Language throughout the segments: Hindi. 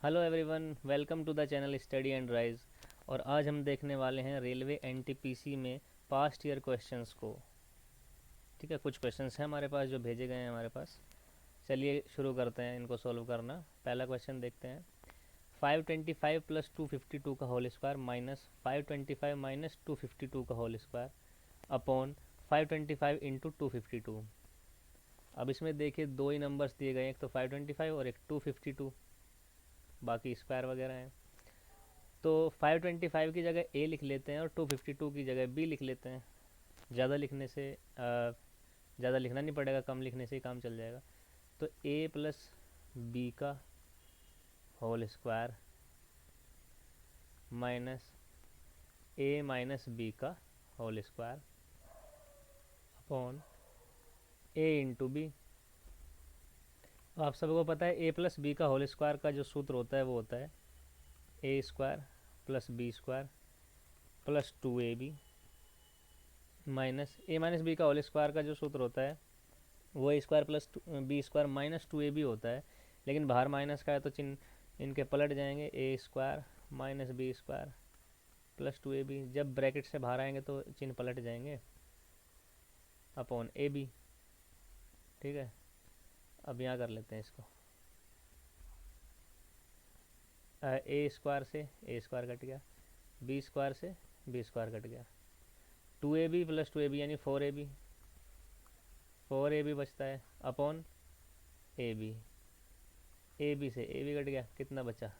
Hello everyone, welcome to the channel study and rise. और आज हम देखने वाले हैं रेलवे एनटीपीसी में पास्ट ईयर क्वेश्चंस को। ठीक है, कुछ क्वेश्चंस हैं हमारे पास जो भेजे गए हैं हमारे पास। चलिए शुरू करते हैं इनको सॉल्व करना। पहला क्वेश्चन देखते हैं। 525 प्लस 252 का होल स्क्वायर माइनस 525 माइनस 252 का होल स्क्वायर अपॉन 525 इंटू 252। अब इसमें देखिए दो ही नंबर्स दिए गए हैं, एक तो 525 और एक 252, बाकी स्क्वायर वगैरह हैं। तो 525 की जगह ए लिख लेते हैं और 252 की जगह बी लिख लेते हैं। ज़्यादा लिखने से ज़्यादा लिखना नहीं पड़ेगा, कम लिखने से ही काम चल जाएगा। तो ए प्लस बी का whole square minus A minus B का whole square upon A into B. आप सबको पता है ए प्लस बी का होल स्क्वायर का जो सूत्र होता है वो होता है A square plus B square plus 2ab minus A minus B का होल स्क्वायर का जो सूत्र होता है वो A square plus B square minus 2ab होता है। लेकिन बाहर माइनस का है तो चिन्ह इनके पलट जाएंगे, A square minus B square plus 2ab। जब ब्रैकेट से बाहर आएंगे तो चिन्ह पलट जाएंगे अपॉन ए बी। ठीक है, अब यहाँ कर लेते हैं इसको। ए स्क्वायर से ए स्क्वायर कट गया, बी स्क्वायर से बी स्क्वायर कट गया, 2ab प्लस 2ab यानी 4ab, 4ab बचता है upon A B. A B से ए बी कट गया, कितना बचा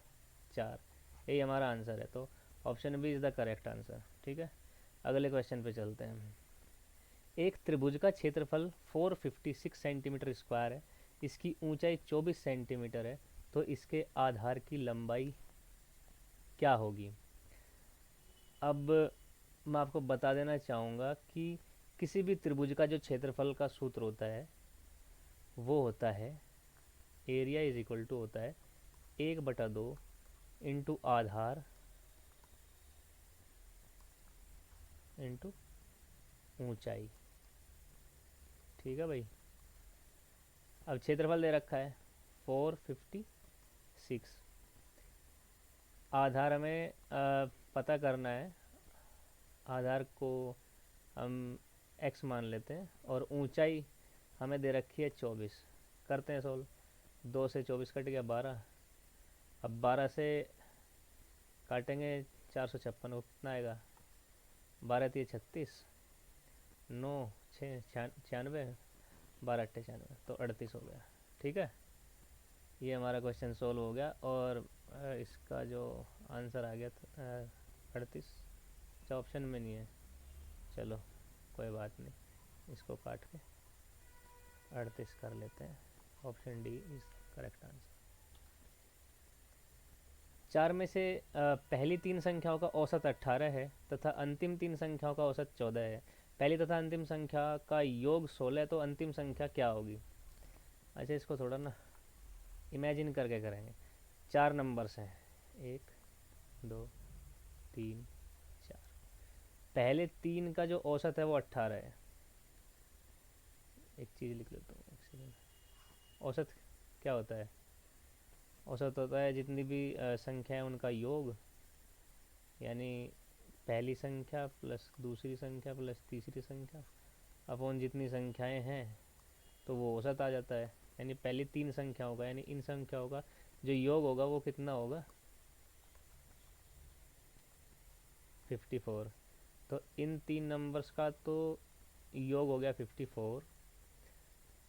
4। यही हमारा आंसर है, तो option B is the correct answer. ठीक है, अगले क्वेश्चन पे चलते हैं। एक त्रिभुज का क्षेत्रफल 456 सेंटीमीटर स्क्वायर है, इसकी ऊंचाई 24 सेंटीमीटर है, तो इसके आधार की लंबाई क्या होगी। अब मैं आपको बता देना चाहूँगा कि किसी भी त्रिभुज का जो क्षेत्रफल का सूत्र होता है वो होता है एरिया इज इक्वल टू होता है 1/2 इंटू आधार इंटू ऊंचाई। ठीक है भाई, अब क्षेत्रफल दे रखा है 456, आधार हमें पता करना है। आधार को हम x मान लेते हैं और ऊंचाई हमें दे रखी है 24। करते हैं सोल्व। 2 से 24 कट गया 12। अब 12 से काटेंगे 456 को, कितना आएगा 12 3 36, 9 6 96, 12 8 96, तो 38 हो गया। ठीक है, ये हमारा क्वेश्चन सोल्व हो गया। और इसका जो आंसर आ गया 38, अच्छा ऑप्शन में नहीं है, चलो कोई बात नहीं, इसको काट के 38 कर लेते हैं। Option D is correct answer. चार में से पहली तीन संख्याओं का औसत 18 है तथा अंतिम तीन संख्याओं का औसत 14 है। पहली तथा अंतिम संख्या का योग 16 है, तो अंतिम संख्या क्या होगी। अच्छा, इसको थोड़ा ना इमेजिन करके करेंगे। चार नंबर्स हैं, 1 2 3 4। पहले तीन का जो औसत है वो 18 है। एक चीज़ लिख लेता हूँ, एक सेकंड। औसत क्या होता है, औसत होता है जितनी भी संख्या है उनका योग, यानी पहली संख्या प्लस दूसरी संख्या प्लस तीसरी संख्या अपॉन जितनी संख्याएं हैं, तो वो औसत आ जाता है। यानी पहली तीन संख्याओं का, यानी इन संख्याओं का जो योग होगा वो कितना होगा 54। तो इन तीन नंबर्स का तो योग हो गया 54,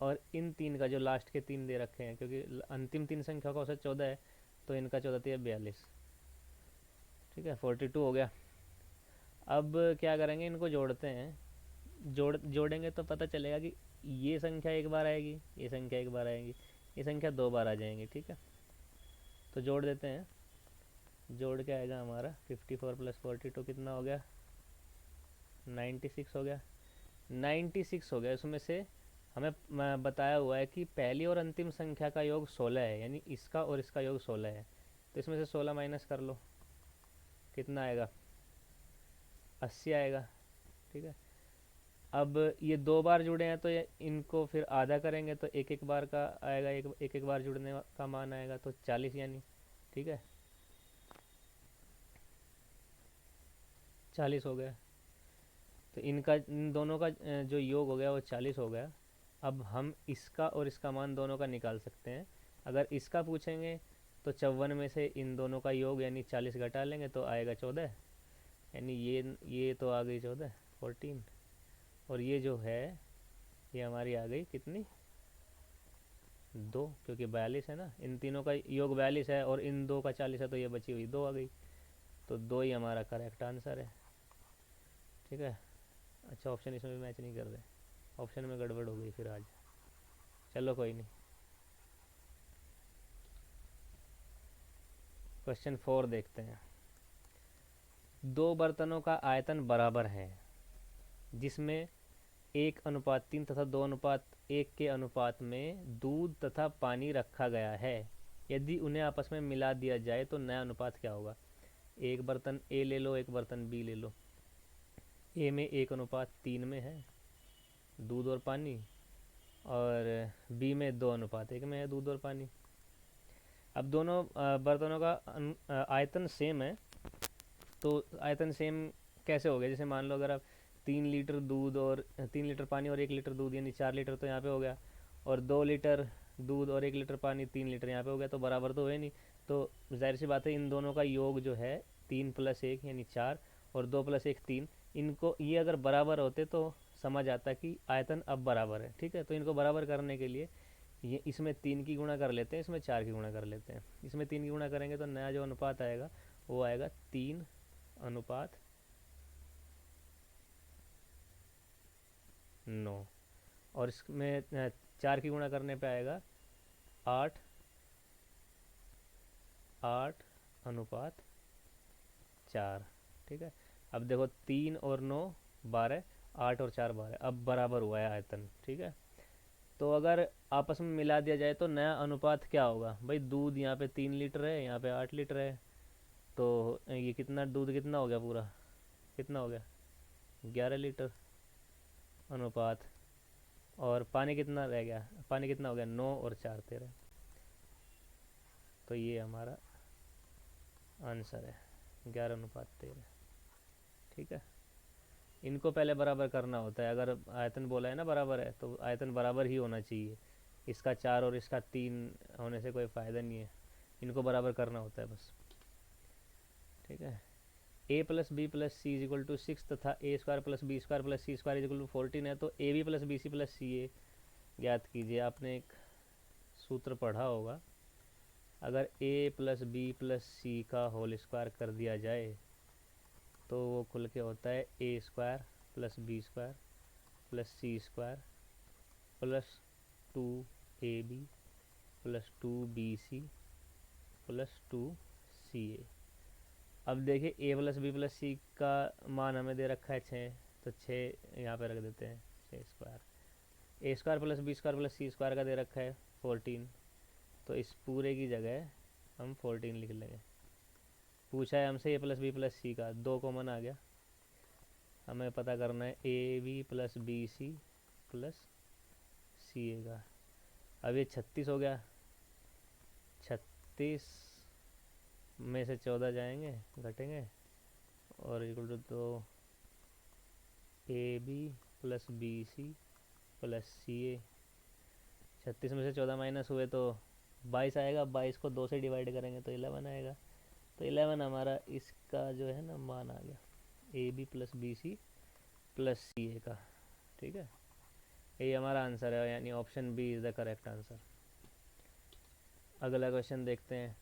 और इन तीन का जो लास्ट के तीन दे रखे हैं, क्योंकि अंतिम तीन संख्या का औसत 14 है, तो इनका 14 है 42। ठीक है, 42 हो गया। अब क्या करेंगे, इनको जोड़ते हैं। जोड़ेंगे तो पता चलेगा कि ये संख्या एक बार आएगी, ये संख्या एक बार आएगी, ये संख्या दो बार आ जाएंगी। ठीक है, तो जोड़ देते हैं। जोड़ के आएगा हमारा 54 प्लस 42 कितना हो गया 96 हो गया। 96 हो गया, उसमें से हमें बताया हुआ है कि पहली और अंतिम संख्या का योग 16 है, यानी इसका और इसका योग 16 है। तो इसमें से 16 माइनस कर लो, कितना आएगा 80 आएगा। ठीक है, अब ये दो बार जुड़े हैं तो ये इनको फिर आधा करेंगे तो एक एक बार का आएगा, एक एक बार जुड़ने का मान आएगा, तो 40 यानी ठीक है, 40 हो गया। तो इन दोनों का जो योग हो गया वो 40 हो गया। अब हम इसका और इसका मान दोनों का निकाल सकते हैं। अगर इसका पूछेंगे तो 54 में से इन दोनों का योग यानी 40 घटा लेंगे तो आएगा 14, यानी ये तो आ गई 14, 14। और ये जो है ये हमारी आ गई कितनी, 2, क्योंकि 42 है ना, इन तीनों का योग 42 है और इन दो का 40 है, तो ये बची हुई 2 आ गई। तो 2 ही हमारा करेक्ट आंसर है। ठीक है, अच्छा ऑप्शन इसमें भी मैच नहीं कर रहे, ऑप्शन में गड़बड़ हो गई फिर आज, चलो कोई नहीं। क्वेश्चन 4 देखते हैं। दो बर्तनों का आयतन बराबर है जिसमें 1:3 तथा 2:1 के अनुपात में दूध तथा पानी रखा गया है। यदि उन्हें आपस में मिला दिया जाए तो नया अनुपात क्या होगा। एक बर्तन ए ले लो, एक बर्तन बी ले लो। ए में 1:3 में है दूध और पानी, और बी में 2:1 में है दूध और पानी। अब दोनों बर्तनों का आयतन सेम है, तो आयतन सेम कैसे हो गया। जैसे मान लो अगर आप 3 लीटर दूध और 3 लीटर पानी और 1 लीटर दूध यानी 4 लीटर तो यहाँ पे हो गया, और 2 लीटर दूध और 1 लीटर पानी 3 लीटर यहाँ पे हो गया, तो बराबर तो है नहीं। तो जाहिर सी बात है इन दोनों का योग जो है 3 + 1 यानी 4 और 2 + 1 3, इनको ये अगर बराबर होते तो समझ आता कि आयतन अब बराबर है। ठीक है, तो इनको बराबर करने के लिए ये इसमें 3 की गुणा कर लेते हैं, इसमें 4 की गुणा कर लेते हैं। इसमें 3 की गुणा करेंगे तो नया जो अनुपात आएगा वो आएगा 3:9, और इसमें 4 की गुणा करने पे आएगा 8, 8:4। ठीक है, अब देखो 3 और 9 12, 8 और 4 12, अब बराबर हुआ है आयतन। ठीक है, तो अगर आपस में मिला दिया जाए तो नया अनुपात क्या होगा। भाई दूध यहाँ पे 3 लीटर है, यहाँ पे 8 लीटर है, तो ये कितना दूध कितना हो गया पूरा, कितना हो गया 11 लीटर अनुपात, और पानी कितना रह गया, पानी कितना हो गया 9 और 4 13। तो ये हमारा आंसर है 11:13। ठीक है, इनको पहले बराबर करना होता है। अगर आयतन बोला है ना बराबर है तो आयतन बराबर ही होना चाहिए। इसका 4 और इसका 3 होने से कोई फ़ायदा नहीं है, इनको बराबर करना होता है बस। ठीक है, a + b + c = 6 तथा a² + b² + c² = 14 है, तो ab + bc + ca ज्ञात कीजिए। आपने एक सूत्र पढ़ा होगा, अगर a + b + c का होल स्क्वायर कर दिया जाए तो वो खुल के होता है a² + b² + c² + 2ab + 2bc + 2ca। अब देखिए a + b + c का मान हमें दे रखा है 6, तो 6 यहाँ पे रख देते हैं, 6²। a² + b² + c² का दे रखा है 14, तो इस पूरे की जगह हम 14 लिख लेंगे। पूछा है हमसे a + b + c का, 2 कॉमन आ गया, हमें पता करना है ab + bc + ca का। अब ये 36 हो गया, 36 में से 14 जाएंगे घटेंगे, और = 2 ab + bc + ca। 36 में से 14 माइनस हुए तो 22 आएगा, 22 को 2 से डिवाइड करेंगे तो 11 आएगा। तो 11 हमारा इसका जो है ना मान आ गया, ab + bc + ca का। ठीक है, यही हमारा आंसर है, यानी option B is the correct answer. अगला क्वेश्चन देखते हैं,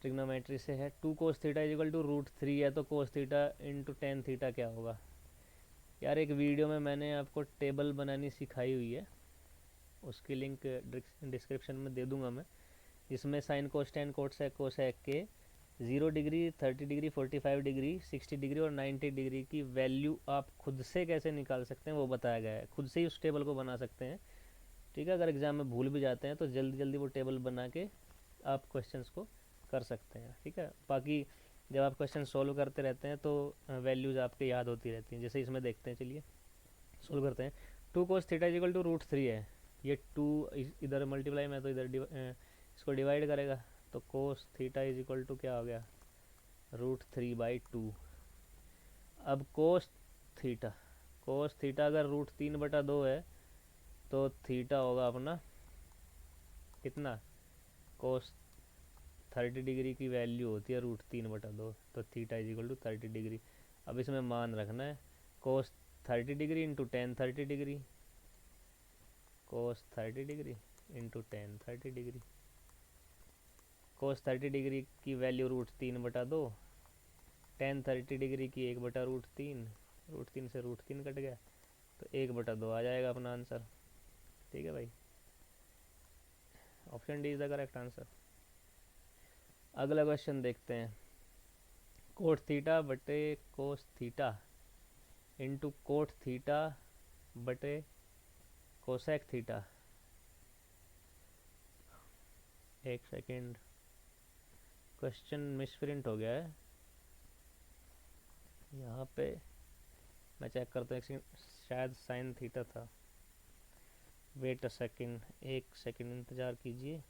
ट्रिग्नोमेट्री से है। 2 cos θ = √3 है, तो cos θ × tan θ क्या होगा। यार एक वीडियो में मैंने आपको टेबल बनानी सिखाई हुई है, उसकी लिंक डिस्क्रिप्शन में दे दूंगा मैं, जिसमें sine cos ten cosec cosec के 0 डिग्री 30 डिग्री 45 डिग्री 60 डिग्री और 90 डिग्री की वैल्यू आप खुद से कैसे निकाल सकते हैं वो बताया गया है। खुद से ही उस टेबल को बना सकते हैं। ठीक है, अगर एग्ज़ाम में भूल भी जाते हैं तो जल्दी जल्दी वो टेबल बना के आप क्वेश्चंस को कर सकते हैं। ठीक है, बाकी जब आप क्वेश्चन सोल्व करते रहते हैं तो वैल्यूज़ आपके याद होती रहती हैं। जैसे इसमें देखते हैं, चलिए सोल्व करते हैं। 2 cos θ = √3 है, ये 2 इधर मल्टीप्लाई में तो इधर इसको डिवाइड करेगा, तो cos theta is equal to क्या हो गया, √3/2। अब कोस थीटा अगर √3/2 है तो थीटा होगा अपना कितना, कोस 30 डिग्री की वैल्यू होती है √3/2, तो theta is equal to 30 degree. अब इसमें मान रखना है cos 30 degree into tan 30 degree, cos 30 degree into tan 30 degree. Cos 30 degree की वैल्यू √3/2, टेन 30 डिग्री की 1/√3, √3 से √3 कट गया तो 1/2 आ जाएगा अपना आंसर। ठीक है भाई, option D is the correct answer. अगला क्वेश्चन देखते हैं, कोट थीटा बटे cos theta into cot theta बटे कोसेक थीटा। एक सेकेंड, क्वेश्चन मिसप्रिंट हो गया है यहाँ पे, मैं चेक करता हूँ, शायद साइन थीटा था। वेट अ सेकेंड, एक सेकेंड इंतज़ार कीजिए।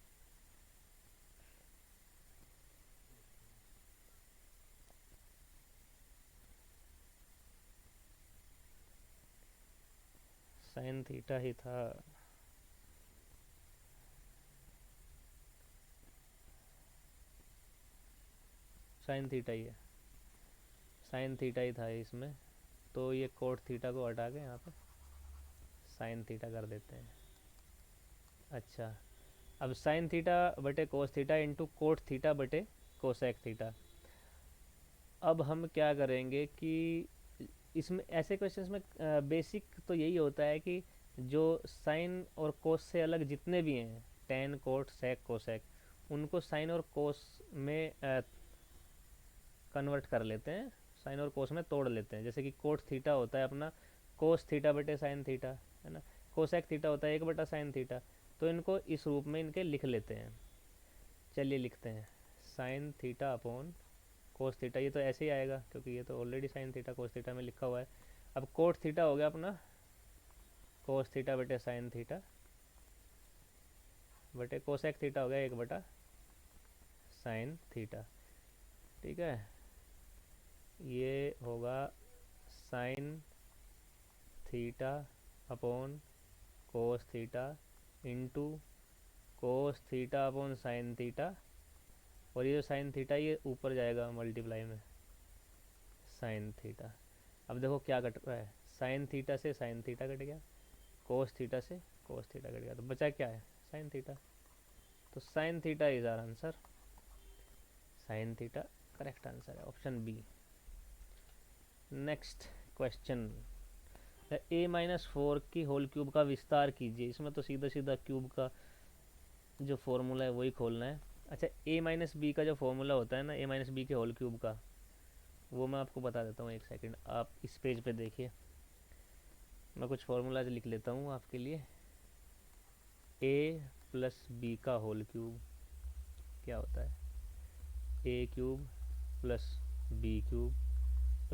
साइन थीटा ही था। साइन थीटा ही है, साइन थीटा ही था इसमें, तो ये कोट थीटा को हटा के यहाँ पे साइन थीटा कर देते हैं। अच्छा, अब साइन थीटा बटे cos theta into cot theta बटे कोसेक थीटा। अब हम क्या करेंगे कि इसमें ऐसे क्वेश्चंस में बेसिक तो यही होता है कि जो साइन और कोस से अलग जितने भी हैं, टेन कोट सेक कोसेक, उनको साइन और कोस में कन्वर्ट कर लेते हैं, साइन और कोस में तोड़ लेते हैं। जैसे कि कोट थीटा होता है अपना कोस थीटा बटे साइन थीटा, है ना, कोसेक थीटा होता है 1/साइन थीटा, तो इनको इस रूप में इनके लिख लेते हैं। चलिए लिखते हैं, sine theta upon cos theta, ये तो ऐसे ही आएगा क्योंकि ये तो already sine theta cos theta में लिखा हुआ है। अब कोट थीटा हो गया अपना कोस थीटा बटे साइन थीटा बटे कोसेक थीटा हो गया 1/साइन थीटा। ठीक है, ये होगा sine theta upon cos theta into cos theta upon sine theta, और ये जो साइन थीटा ये ऊपर जाएगा मल्टीप्लाई में साइन थीटा। अब देखो क्या कट रहा है, साइन थीटा से साइन थीटा कट गया, कोस थीटा से कोस थीटा कट गया, तो बचा क्या है, साइन थीटा। तो sine theta is our answer, sine theta correct answer है, option B. Next question, a-4 की होल क्यूब का विस्तार कीजिए। इसमें तो सीधा सीधा क्यूब का जो फॉर्मूला है वही खोलना है। अच्छा, a-b का जो फॉर्मूला होता है ना, a-b के होल क्यूब का, वो मैं आपको बता देता हूँ। एक सेकंड, आप इस पेज पे देखिए, मैं कुछ फॉर्मूलाज लिख लेता हूँ आपके लिए। a+b का होल क्यूब क्या होता है, a³ + b³ +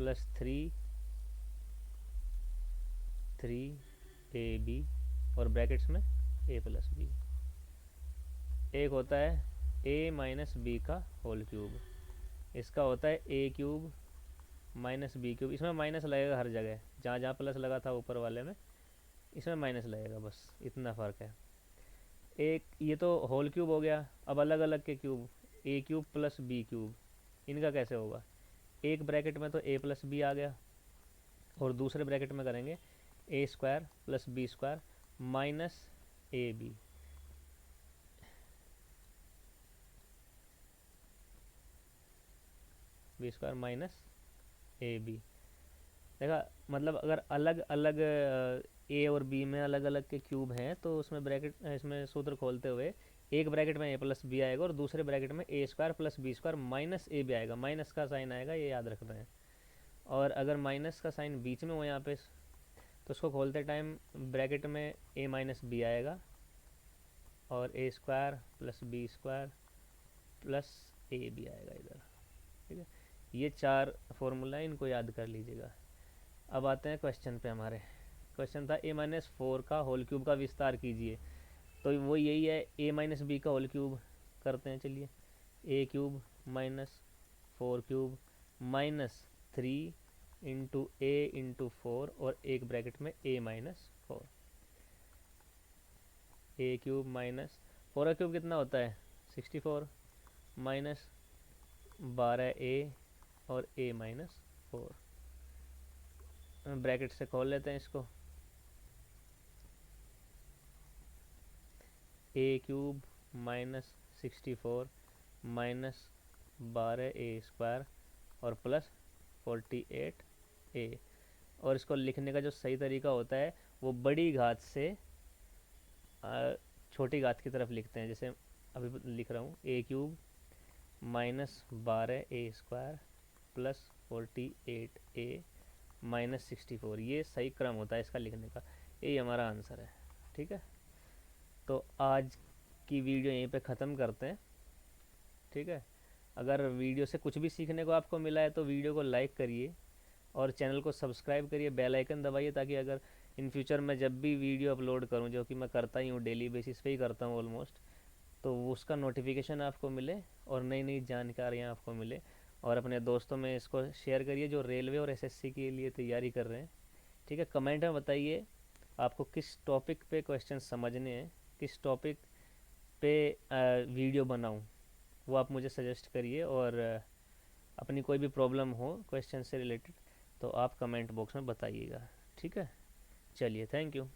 3ab और ब्रैकेट्स में a+b। एक होता है a-b का होल क्यूब, इसका होता है a³ - b³। इसमें माइनस लगेगा हर जगह, जहाँ जहाँ प्लस लगा था ऊपर वाले में इसमें माइनस लगेगा, बस इतना फ़र्क है। एक ये तो होल क्यूब हो गया। अब अलग अलग के क्यूब, a³ + b³, इनका कैसे होगा, एक ब्रैकेट में तो a+b आ गया और दूसरे ब्रैकेट में करेंगे a² + b² - ab, b² - ab। देखा, मतलब अगर अलग अलग ए और बी में अलग अलग के क्यूब हैं तो उसमें ब्रैकेट, इसमें सूत्र खोलते हुए एक ब्रैकेट में a+b आएगा और दूसरे ब्रैकेट में a² + b² - ab आएगा, माइनस का साइन आएगा, ये याद रखना है। और अगर माइनस का साइन बीच में हो यहाँ पे तो उसको खोलते टाइम ब्रैकेट में a-b आएगा और a² + b² + ab आएगा इधर। ठीक है, ये चार फॉर्मूला है, इनको याद कर लीजिएगा। अब आते हैं क्वेश्चन पे हमारे। क्वेश्चन था a-4 का होल क्यूब का विस्तार कीजिए, तो वो यही है, a-b का होल क्यूब करते हैं। चलिए, A cube minus 4 cube minus 3 into A into 4 और एक ब्रैकेट में A minus 4। A cube minus 4 का क्यूब कितना होता है 64 माइनस 12 ए और ए माइनस 4। ब्रैकेट से खोल लेते हैं इसको। ए क्यूब माइनस 64 माइनस 12 ए स्क्वायर और प्लस 48 ए। और इसको लिखने का जो सही तरीका होता है वो बड़ी घात से छोटी घात की तरफ लिखते हैं। जैसे अभी लिख रहा हूँ ए क्यूब माइनस 12 ए स्क्वायर प्लस 48 ए माइनस 64। ये सही क्रम होता है इसका लिखने का। यही हमारा आंसर है। ठीक है, तो आज की वीडियो यहीं पे ख़त्म करते हैं। ठीक है, अगर वीडियो से कुछ भी सीखने को आपको मिला है तो वीडियो को लाइक करिए और चैनल को सब्सक्राइब करिए, बेल आइकन दबाइए, ताकि अगर इन फ्यूचर मैं जब भी वीडियो अपलोड करूं, जो कि मैं करता ही हूँ, डेली बेसिस पे ही करता हूँ ऑलमोस्ट, तो उसका नोटिफिकेशन आपको मिले और नई नई जानकारियाँ आपको मिले। और अपने दोस्तों में इसको शेयर करिए जो रेलवे और एसएससी के लिए तैयारी कर रहे हैं। ठीक है, कमेंट में बताइए आपको किस टॉपिक पे क्वेश्चन समझने हैं, किस टॉपिक पे वीडियो बनाऊं, वो आप मुझे सजेस्ट करिए। और अपनी कोई भी प्रॉब्लम हो क्वेश्चन से रिलेटेड तो आप कमेंट बॉक्स में बताइएगा। ठीक है, चलिए, थैंक यू।